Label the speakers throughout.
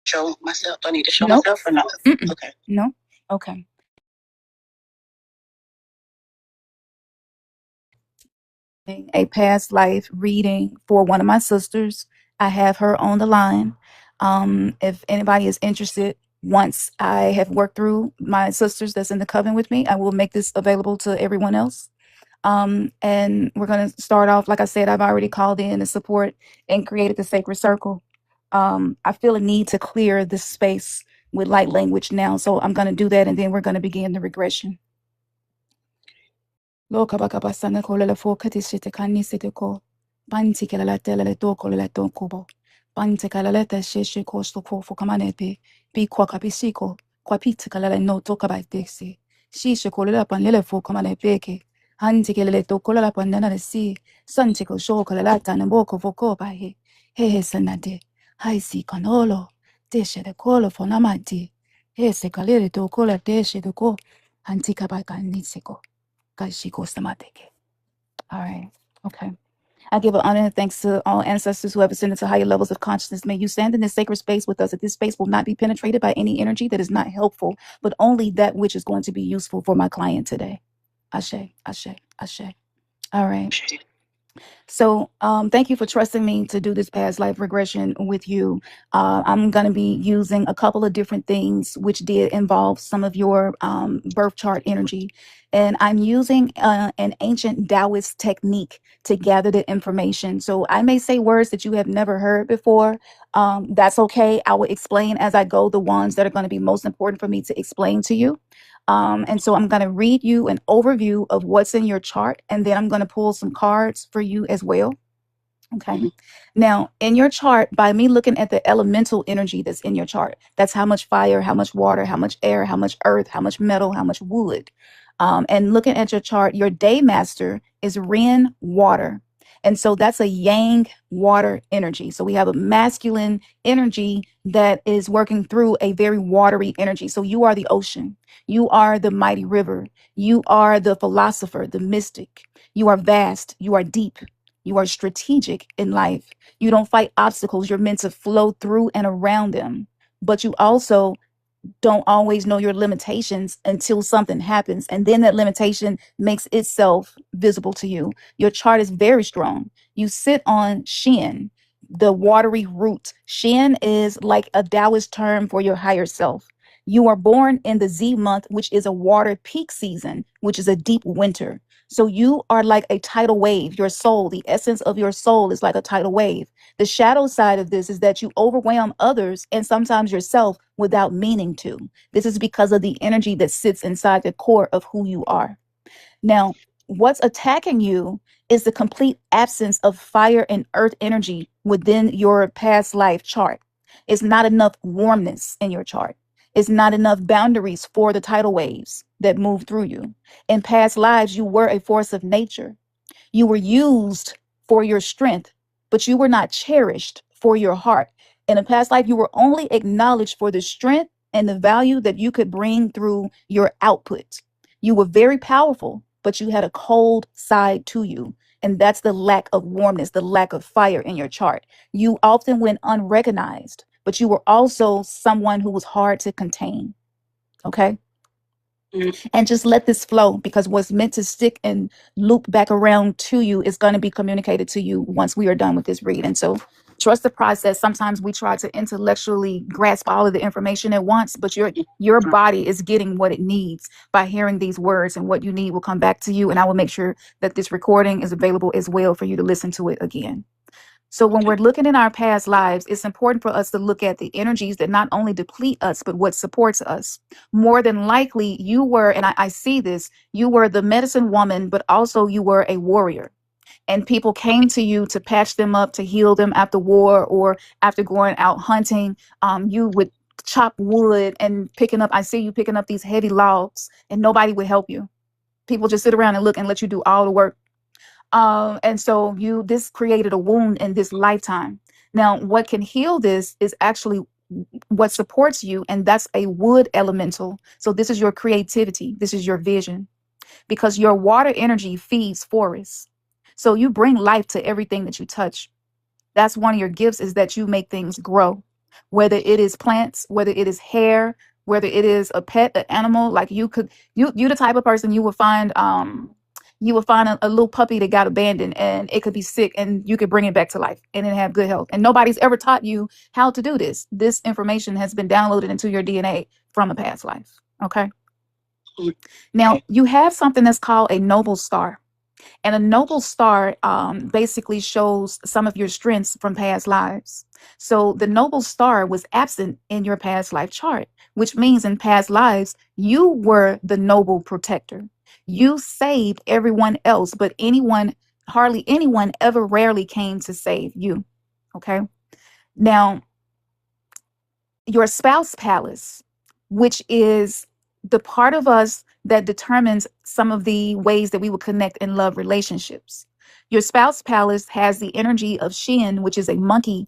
Speaker 1: show myself? Do I need to show
Speaker 2: Nope.
Speaker 1: myself or no?
Speaker 2: Mm-mm.
Speaker 1: Okay.
Speaker 2: No. Okay. A past life reading for one of my sisters. I have her on the line. If anybody is interested, once I have worked through my sisters that's in the coven with me, I will make this available to everyone else. And we're going to start off, like I said, I've already called in the support and created the sacred circle. I feel a need to clear this space with light language now. So I'm going to do that, and then we're going to begin the regression. Lo kabakabasana ko lala fo kati site kani site ko. Panti ke lala te lala to ko lala to kubo. Panti ka lala te sheshe ko sto ko fo kamane pe. Pi kwa kapisi ko. Kwa piti ka lala no to kabai texi. Shishe ko lala pan lala fo kamane peke. Hanti ke lala to ko lala pan nana si. Santi ko sho ko lala ta na boko fo ko ba he. He he sanade. Hai si kanolo. Deshe de kolo fo namati. He se kalere to ko la deshe de ko. Hanti ka ba kani se ko. Somatic. All right. Okay. I give honor and thanks to all ancestors who have ascended to higher levels of consciousness. May you stand in this sacred space with us. That this space will not be penetrated by any energy that is not helpful, but only that which is going to be useful for my client today. Ashe, ashe, ashe. All right. So thank you for trusting me to do this past life regression with you. I'm going to be using a couple of different things which did involve some of your birth chart energy. And I'm using an ancient Taoist technique to gather the information. So I may say words that you have never heard before. That's okay. I will explain as I go the ones that are going to be most important for me to explain to you. And so I'm going to read you an overview of what's in your chart, and then I'm going to pull some cards for you as well. Okay. Now, in your chart, by me looking at the elemental energy that's in your chart, that's how much fire, how much water, how much air, how much earth, how much metal, how much wood. And looking at your chart, your day master is Ren water. And so that's a yang water energy. So we have a masculine energy that is working through a very watery energy. So you are the ocean. You are the mighty river. You are the philosopher, the mystic. You are vast. You are deep. You are strategic in life. You don't fight obstacles. You're meant to flow through and around them. But you also don't always know your limitations until something happens. And then that limitation makes itself visible to you. Your chart is very strong. You sit on Shin, the watery root. Shin is like a Taoist term for your higher self. You are born in the Z month, which is a water peak season, which is a deep winter. So you are like a tidal wave. Your soul, the essence of your soul is like a tidal wave. The shadow side of this is that you overwhelm others and sometimes yourself without meaning to. This is because of the energy that sits inside the core of who you are. Now, what's attacking you is the complete absence of fire and earth energy within your past life chart. It's not enough warmness in your chart. It's not enough boundaries for the tidal waves that move through you. In past lives, you were a force of nature. You were used for your strength, but you were not cherished for your heart. In a past life, you were only acknowledged for the strength and the value that you could bring through your output. You were very powerful, but you had a cold side to you. And that's the lack of warmness, the lack of fire in your chart. You often went unrecognized, but you were also someone who was hard to contain. Okay. And just let this flow, because what's meant to stick and loop back around to you is going to be communicated to you once we are done with this read. And so trust the process. Sometimes we try to intellectually grasp all of the information at once, but your body is getting what it needs by hearing these words, and what you need will come back to you. And I will make sure that this recording is available as well for you to listen to it again. So when we're looking in our past lives, it's important for us to look at the energies that not only deplete us, but what supports us. More than likely, you were, and I see this, you were the medicine woman, but also you were a warrior. And people came to you to patch them up, to heal them after war or after going out hunting. You would chop wood and picking up, I see you picking up these heavy logs, and nobody would help you. People just sit around and look and let you do all the work. And so this created a wound in this lifetime. Now, what can heal this is actually what supports you, and that's a wood elemental. So this is your creativity. This is your vision, because your water energy feeds forests. So you bring life to everything that you touch. That's one of your gifts, is that you make things grow. whether it is plants, whether it is hair, whether it is a pet, an animal. Like you the type of person you would find a little puppy that got abandoned and it could be sick and you could bring it back to life and it have good health. And nobody's ever taught you how to do this. This information has been downloaded into your DNA from a past life. Okay. Now you have something that's called a noble star. And a noble star basically shows some of your strengths from past lives. So the noble star was absent in your past life chart, which means in past lives, you were the noble protector. You saved everyone else, but hardly anyone ever rarely came to save you. Okay. Now, your spouse palace, which is the part of us that determines some of the ways that we will connect in love relationships. Your spouse palace has the energy of Shin, which is a monkey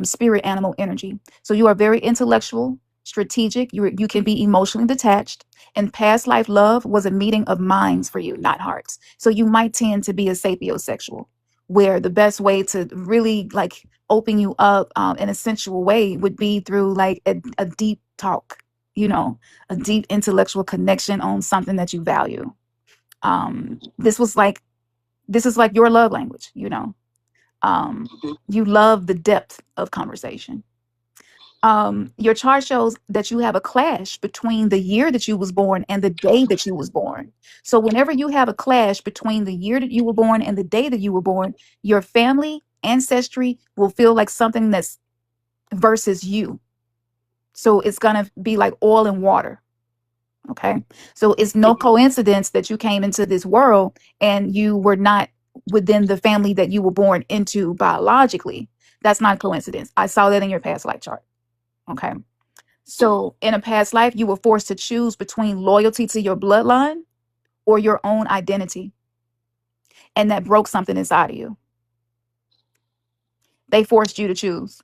Speaker 2: spirit animal energy. So you are very intellectual, strategic. You can be emotionally detached. And past life love was a meeting of minds for you, not hearts. So you might tend to be a sapiosexual, where the best way to really like open you up in a sensual way would be through like a deep talk, a deep intellectual connection on something that you value. This is like your love language. You love the depth of conversation. Your chart shows that you have a clash between the year that you was born and the day that you was born. So whenever you have a clash between the year that you were born and the day that you were born, your family ancestry will feel like something that's versus you. So it's going to be like oil and water. Okay. So it's no coincidence that you came into this world and you were not within the family that you were born into biologically. That's not coincidence. I saw that in your past life chart. Okay. So in a past life, you were forced to choose between loyalty to your bloodline or your own identity. And that broke something inside of you. They forced you to choose.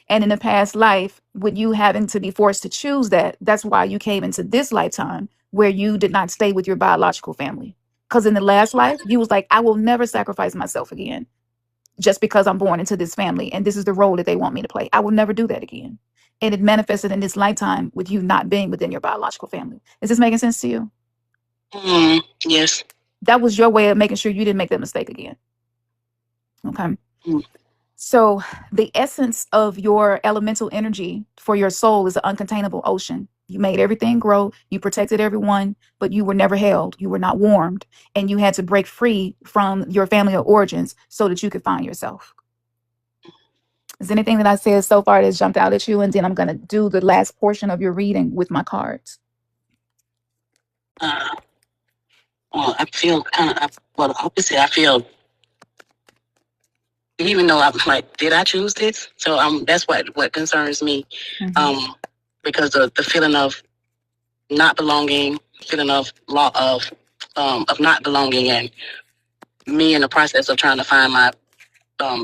Speaker 2: And in a past life, with you having to be forced to choose that's why you came into this lifetime where you did not stay with your biological family. Because in the last life, you was like, I will never sacrifice myself again just because I'm born into this family and this is the role that they want me to play. I will never do that again. And it manifested in this lifetime with you not being within your biological family. Is this making sense to you?
Speaker 1: Yes.
Speaker 2: That was your way of making sure you didn't make that mistake again. Okay. So the essence of your elemental energy for your soul is an uncontainable ocean. You made everything grow. You protected everyone, but you were never held. You were not warmed. And you had to break free from your family of origins so that you could find yourself. Is anything that I said so far that's jumped out at you? And then I'm going to do the last portion of your reading with my cards.
Speaker 1: Well, I feel obviously I feel, even though I'm like, did I choose this? So that's what concerns me.
Speaker 2: Mm-hmm.
Speaker 1: Because of the feeling of not belonging, feeling of not belonging, and me in the process of trying to find my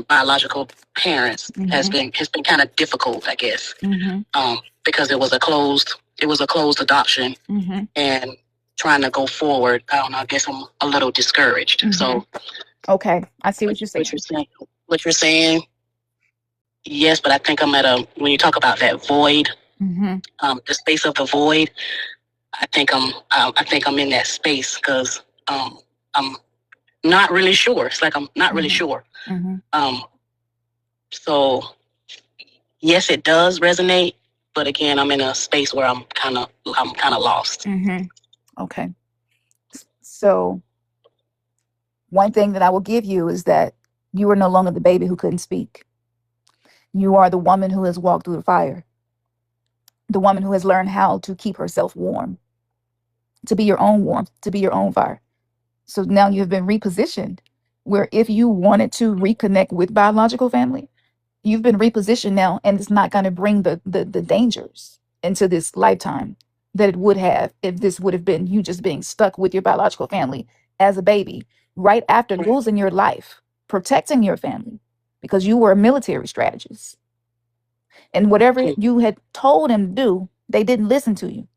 Speaker 1: biological parents has been kind of difficult, I guess. Because it was a closed adoption, and trying to go forward, I don't know, I guess I'm a little discouraged. So
Speaker 2: okay, I see what you're saying.
Speaker 1: What you're saying, yes, but I think I'm when you talk about that void, the space of the void, I think I'm in that space because I'm not really sure. It's like I'm not really sure. So yes, it does resonate, but again, I'm in a space where I'm kind of lost.
Speaker 2: Okay. So one thing that I will give you is that you are no longer the baby who couldn't speak. You are the woman who has walked through the fire. The woman who has learned how to keep herself warm, to be your own warmth, to be your own fire. So now you have been repositioned where if you wanted to reconnect with biological family, you've been repositioned now, and it's not going to bring the dangers into this lifetime that it would have if this would have been you just being stuck with your biological family as a baby right after losing your life, protecting your family because you were a military strategist. And whatever you had told them to do, they didn't listen to you.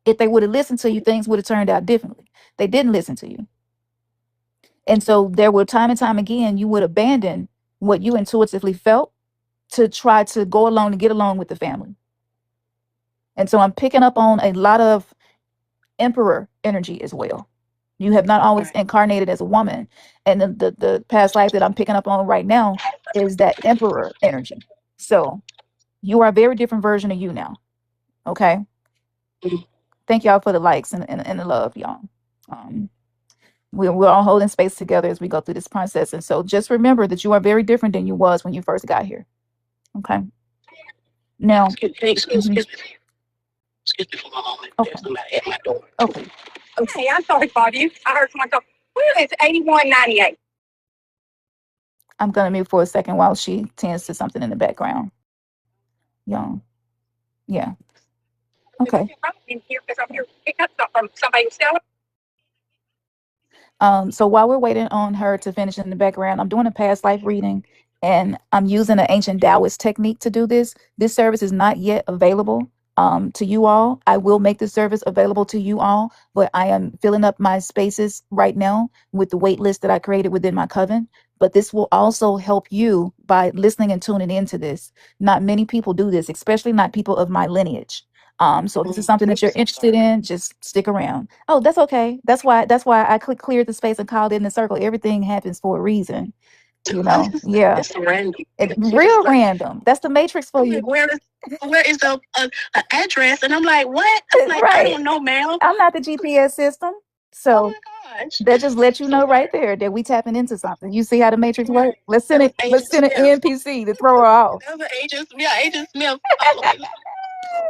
Speaker 2: If they would have listened to you, things would have turned out differently. They didn't listen to you. And so there were time and time again, you would abandon what you intuitively felt to try to go along and get along with the family. And so I'm picking up on a lot of emperor energy as well. You have not always incarnated as a woman. And the past life that I'm picking up on right now is that emperor energy. So you are a very different version of you now. Okay. Thank y'all for the likes and the love, y'all. We're all holding space together as we go through this process. And so just remember that you are very different than you was when you first got here. Okay. Now,
Speaker 1: Excuse me for a moment.
Speaker 2: Okay.
Speaker 1: There's somebody at my door.
Speaker 2: Okay.
Speaker 1: Okay, I'm sorry, Bob. I heard someone go, where is 8198?
Speaker 2: I'm gonna mute for a second while she tends to something in the background. Y'all. Yeah. Okay.
Speaker 1: In here because I'm here picking up stuff from somebody who's selling.
Speaker 2: So while we're waiting on her to finish in the background, I'm doing a past life reading and I'm using an ancient Taoist technique to do this. This service is not yet available to you all. I will make this service available to you all, but I am filling up my spaces right now with the wait list that I created within my coven. But this will also help you by listening and tuning into this. Not many people do this, especially not people of my lineage. So this is something that you're interested in, just stick around. Oh, that's okay. That's why I cleared the space and called it in the circle. Everything happens for a reason. You know, yeah.
Speaker 1: It's random.
Speaker 2: It's real random. That's the matrix for you.
Speaker 1: Where is the address? And I'm like, what? I'm like,
Speaker 2: Right.
Speaker 1: I don't know, ma'am.
Speaker 2: I'm not the GPS system.
Speaker 1: Oh
Speaker 2: So
Speaker 1: my gosh.
Speaker 2: that just lets you know right there that we tapping into something. You see how the matrix works? Let's send an NPC to throw her off.
Speaker 1: Agent Smith.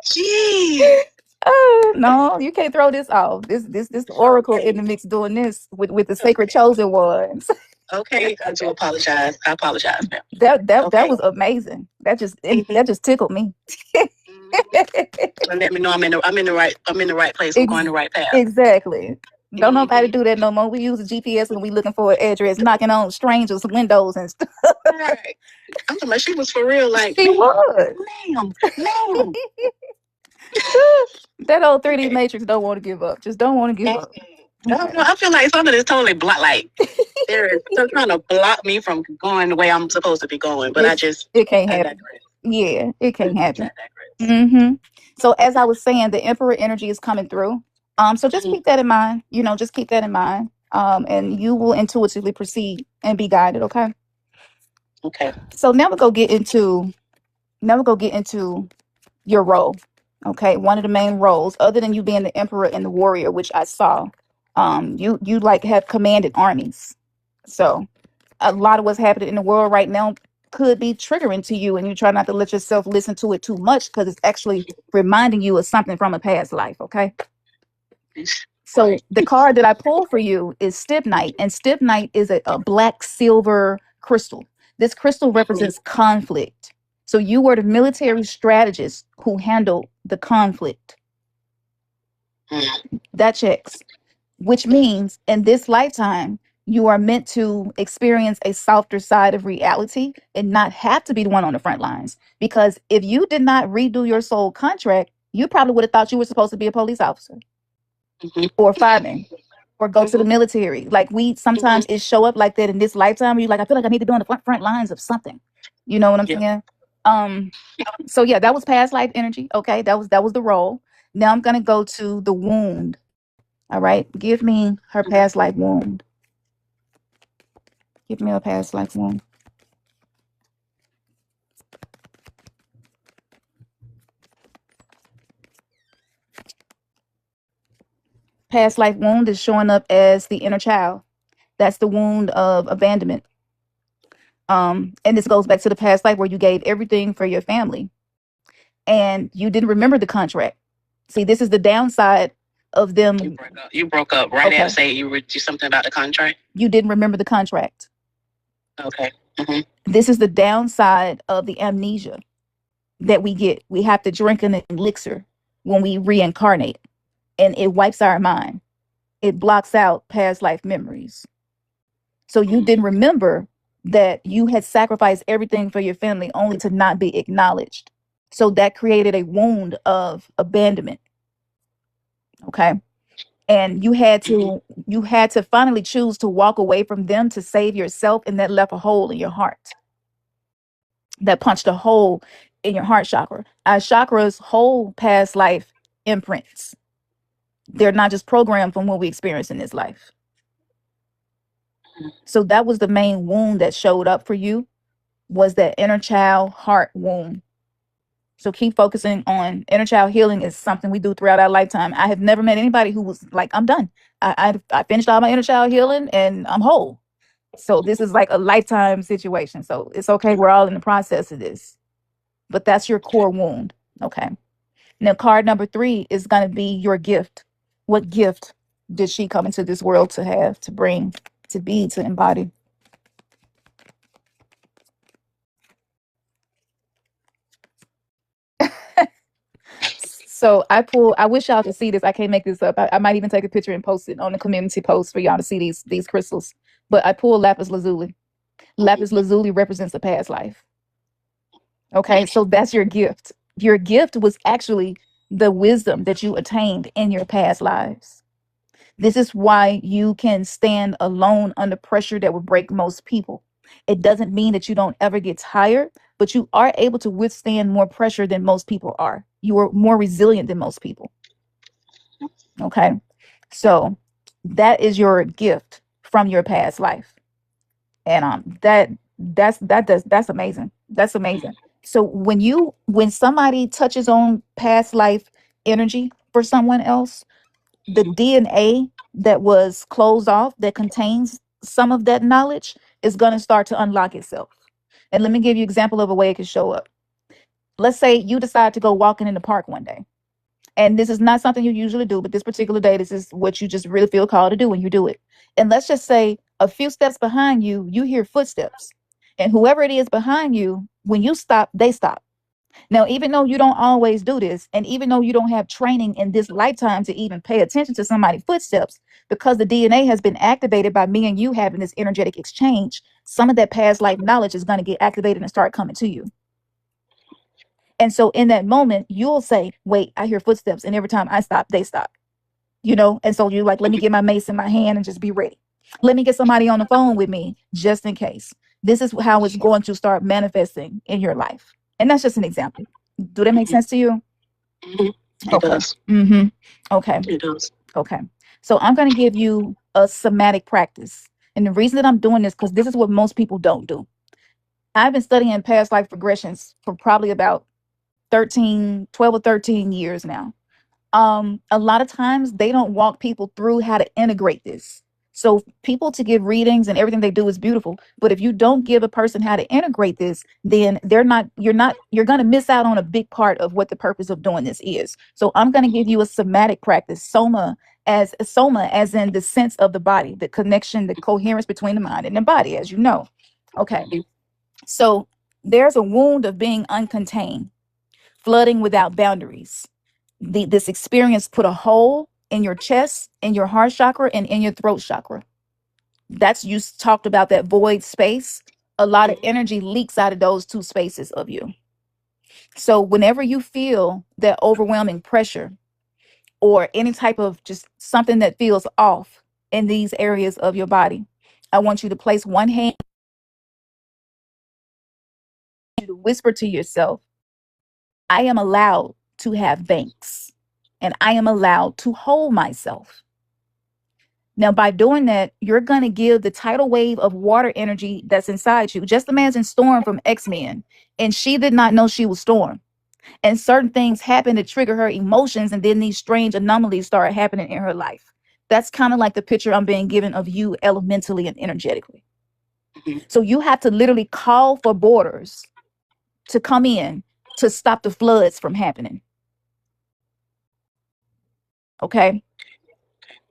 Speaker 1: Jeez.
Speaker 2: Oh no, you can't throw this off. This oracle in the mix doing this with the sacred chosen ones.
Speaker 1: Okay, I do apologize. I apologize, ma'am.
Speaker 2: That was amazing. That just tickled me.
Speaker 1: Let me know I'm in the right place. I'm going the right path.
Speaker 2: Exactly. Don't nobody do that no more. We use a GPS when we looking for an address, knocking on strangers' windows and stuff.
Speaker 1: Right. I'm talking about she was for real. Like
Speaker 2: she was,
Speaker 1: ma'am.
Speaker 2: That old 3D matrix don't want to give up. Just don't want to give up.
Speaker 1: I feel like something is totally like they're trying to block me from going the way I'm supposed to be going, but
Speaker 2: it can't happen. Yeah, it can't happen. So as I was saying, the emperor energy is coming through. So just keep that in mind. Just keep that in mind. And you will intuitively proceed and be guided. Okay.
Speaker 1: Okay.
Speaker 2: So now we'll go get into your role. Okay, one of the main roles, other than you being the emperor and the warrior, which I saw, you like have commanded armies. So a lot of what's happening in the world right now could be triggering to you, and you try not to let yourself listen to it too much because it's actually reminding you of something from a past life. Okay. So the card that I pulled for you is Stibnite, and Stibnite is a black silver crystal. This crystal represents conflict. So you were the military strategist who handled the conflict. That checks, which means in this lifetime, you are meant to experience a softer side of reality and not have to be the one on the front lines. Because if you did not redo your soul contract, you probably would have thought you were supposed to be a police officer or a fireman or go to the military. Like we sometimes it show up like that in this lifetime. You're like, I feel like I need to be on the front lines of something. You know what I'm saying? So yeah, that was past life energy. Okay, that was the role. Now I'm gonna go to the wound. All right, give me her past life wound. Give me a past life wound. Past life wound is showing up as the inner child. That's the wound of abandonment. And this goes back to the past life where you gave everything for your family and you didn't remember the contract. See, this is the downside of them.
Speaker 1: You broke up right after saying you were something about the contract.
Speaker 2: You didn't remember the contract.
Speaker 1: Okay.
Speaker 2: This is the downside of the amnesia that we get. We have to drink an elixir when we reincarnate, and it wipes our mind. It blocks out past life memories. So you didn't remember that you had sacrificed everything for your family only to not be acknowledged. So that created a wound of abandonment. Okay. And you had to finally choose to walk away from them to save yourself, and that left a hole in your heart. that punched a hole in your heart chakra. Our chakras hold past life imprints. They're not just programmed from what we experience in this life. So that was the main wound that showed up for you, was that inner child heart wound. So keep focusing on inner child healing. Is something we do throughout our lifetime. I have never met anybody who was like, I'm done. I finished all my inner child healing and I'm whole. So this is like a lifetime situation. So it's okay. We're all in the process of this. But that's your core wound. Okay. Now, card number 3 is going to be your gift. What gift did she come into this world to have, to bring, to be, to embody? So I wish y'all could see this. I can't make this up. I might even take a picture and post it on the community post for y'all to see these crystals. But I pulled lapis lazuli. Lapis lazuli represents a past life. Okay, so that's your gift. Your gift was actually the wisdom that you attained in your past lives. This is why you can stand alone under pressure that would break most people. It doesn't mean that you don't ever get tired, but you are able to withstand more pressure than most people are. You are more resilient than most people. Okay. So that is your gift from your past life. And that's amazing. That's amazing. So when somebody touches on past life energy for someone else, the DNA that was closed off that contains some of that knowledge is going to start to unlock itself. And let me give you an example of a way it can show up. Let's say you decide to go walking in the park one day. And this is not something you usually do, but this particular day, this is what you just really feel called to do when you do it. And let's just say a few steps behind you, you hear footsteps. And whoever it is behind you, when you stop, they stop. Now, even though you don't always do this, and even though you don't have training in this lifetime to even pay attention to somebody's footsteps, because the DNA has been activated by me and you having this energetic exchange, some of that past life knowledge is going to get activated and start coming to you. And so in that moment, you'll say, wait, I hear footsteps. And every time I stop, they stop, And so you're like, let me get my mace in my hand and just be ready. Let me get somebody on the phone with me just in case. This is how it's going to start manifesting in your life. And that's just an example. Do that make sense to you?
Speaker 1: It
Speaker 2: Okay.
Speaker 1: does.
Speaker 2: Okay.
Speaker 1: It does.
Speaker 2: Okay. So I'm going to give you a somatic practice. And the reason that I'm doing this, because this is what most people don't do. I've been studying past life regressions for probably about 12 or 13 years now. A lot of times they don't walk people through how to integrate this. So people to give readings and everything they do is beautiful, but if you don't give a person how to integrate this, then you're going to miss out on a big part of what the purpose of doing this is. So I'm going to give you a somatic practice, soma as in the sense of the body, the connection, the coherence between the mind and the body, as you know. Okay. So there's a wound of being uncontained, flooding without boundaries. This experience put a hole in your chest, in your heart chakra, and in your throat chakra. That's, you talked about that void space. A lot of energy leaks out of those two spaces of you. So whenever you feel that overwhelming pressure or any type of just something that feels off in these areas of your body, I want you to place one hand, to whisper to yourself, I am allowed to have banks and I am allowed to hold myself. Now, by doing that, you're going to give the tidal wave of water energy that's inside you. Just imagine Storm from X-Men, and she did not know she was Storm. And certain things happen to trigger her emotions, and then these strange anomalies start happening in her life. That's kind of like the picture I'm being given of you elementally and energetically. So you have to literally call for borders to come in to stop the floods from happening. Okay?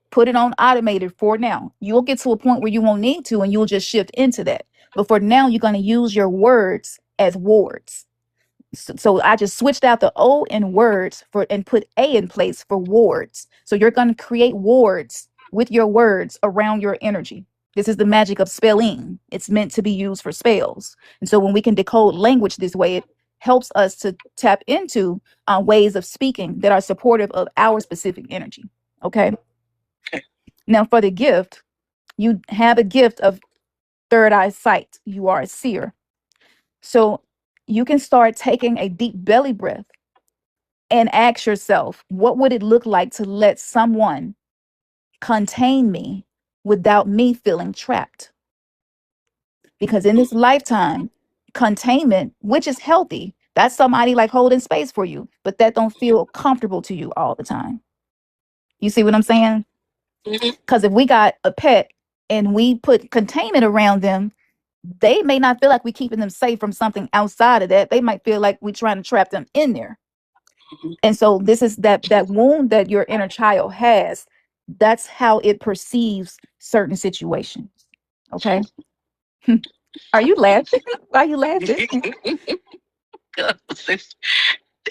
Speaker 2: Put it on automated for now. You'll get to a point where you won't need to, and you'll just shift into that. But for now, you're going to use your words as wards. So I just switched out the O in words and put A in place for wards. So you're going to create wards with your words around your energy. This is the magic of spelling. It's meant to be used for spells. And so when we can decode language this way, it helps us to tap into ways of speaking that are supportive of our specific energy. Okay. Now, for the gift, you have a gift of third eye sight. You are a seer. So you can start taking a deep belly breath and ask yourself, what would it look like to let someone contain me without me feeling trapped? Because in this lifetime, containment, which is healthy, that's somebody like holding space for you, but that don't feel comfortable to you all the time. You see what I'm saying? Because if we got a pet and we put containment around them, they may not feel like we're keeping them safe from something outside of that. They might feel like we're trying to trap them in there. And so this is that wound that your inner child has. That's how it perceives certain situations. Okay. Are you laughing? Why are you laughing?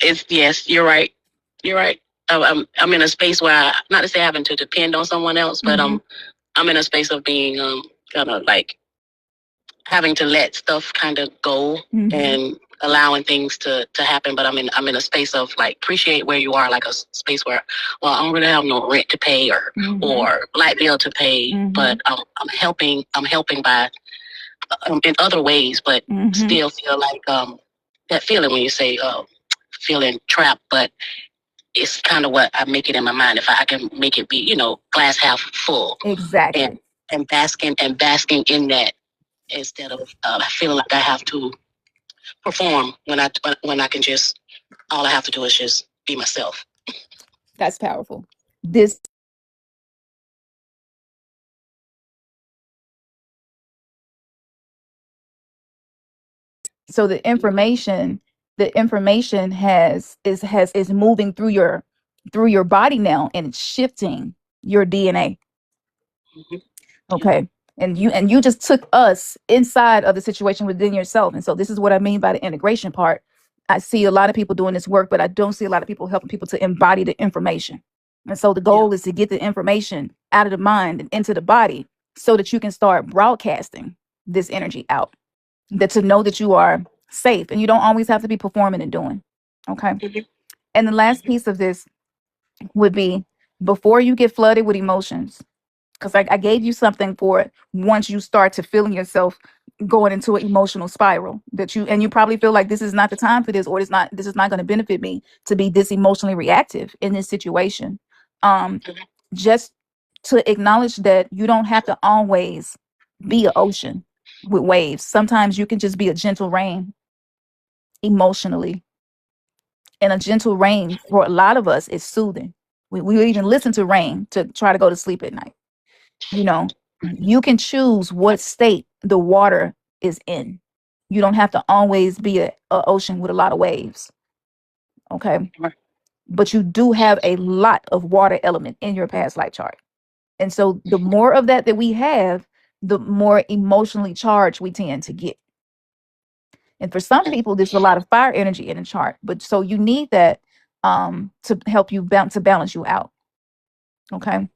Speaker 1: It's yes, you're right. You're right. I'm in a space where not to say having to depend on someone else, but I'm in a space of being kind of like having to let stuff kind of go and allowing things to happen. But I'm in a space of like appreciate where you are, like a space where, well, I don't really have no rent to pay or light bill to pay, but I'm helping by in other ways, but still feel like that feeling when you say feeling trapped, but it's kind of what I make it in my mind. If I can make it be, glass half full,
Speaker 2: Exactly.
Speaker 1: and basking in that instead of feeling like I have to perform when I can just all I have to do is just be myself.
Speaker 2: That's powerful. This so the information is moving through your body now, and it's shifting your DNA. Okay. And you just took us inside of the situation within yourself. And so this is what I mean by the integration part. I see a lot of people doing this work, but I don't see a lot of people helping people to embody the information. And so the goal is to get the information out of the mind and into the body so that you can start broadcasting this energy out. That to know that you are safe and you don't always have to be performing and doing. Okay. And the last piece of this would be before you get flooded with emotions, because I gave you something for it. Once you start to feeling yourself going into an emotional spiral that you probably feel like this is not the time for this, or this is not going to benefit me to be this emotionally reactive in this situation. Just to acknowledge that you don't have to always be an ocean with waves. Sometimes you can just be a gentle rain emotionally. And a gentle rain for a lot of us is soothing. We even listen to rain to try to go to sleep at night. You can choose what state the water is in. You don't have to always be a ocean with a lot of waves. Okay. But you do have a lot of water element in your past life chart. And so the more of that we have, the more emotionally charged we tend to get. And for some people, there's a lot of fire energy in the chart. But so you need that to help you to balance you out. Okay.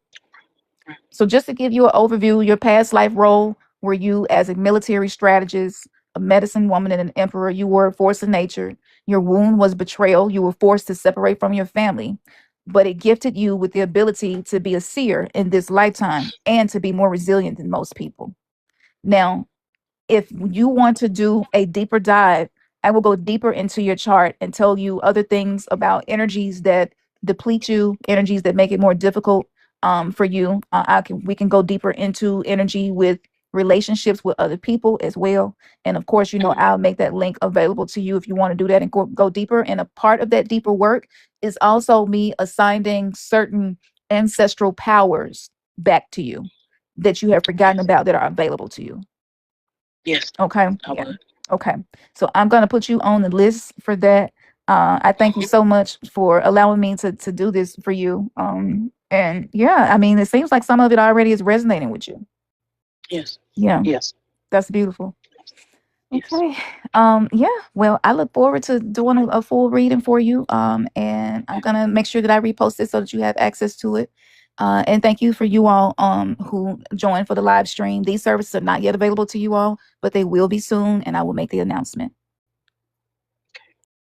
Speaker 2: So just to give you an overview, your past life role, were you as a military strategist, a medicine woman, and an emperor? You were a force of nature. Your wound was betrayal. You were forced to separate from your family, but it gifted you with the ability to be a seer in this lifetime and to be more resilient than most people. Now, if you want to do a deeper dive, I will go deeper into your chart and tell you other things about energies that deplete you, energies that make it more difficult for you. We can go deeper into energy with relationships with other people as well. And of course, I'll make that link available to you if you want to do that and go deeper. And a part of that deeper work is also me assigning certain ancestral powers back to you that you have forgotten about that are available to you.
Speaker 1: Yes.
Speaker 2: Okay. Yeah. Okay. So I'm going to put you on the list for that. I thank you so much for allowing me to do this for you. And yeah, I mean, it seems like some of it already is resonating with you.
Speaker 1: Yes.
Speaker 2: Yeah.
Speaker 1: Yes.
Speaker 2: That's beautiful.
Speaker 1: Yes.
Speaker 2: Okay. Yeah. Well, I look forward to doing a full reading for you. And I'm gonna make sure that I repost it so that you have access to it. And thank you for you all who joined for the live stream. These services are not yet available to you all, but they will be soon, and I will make the announcement.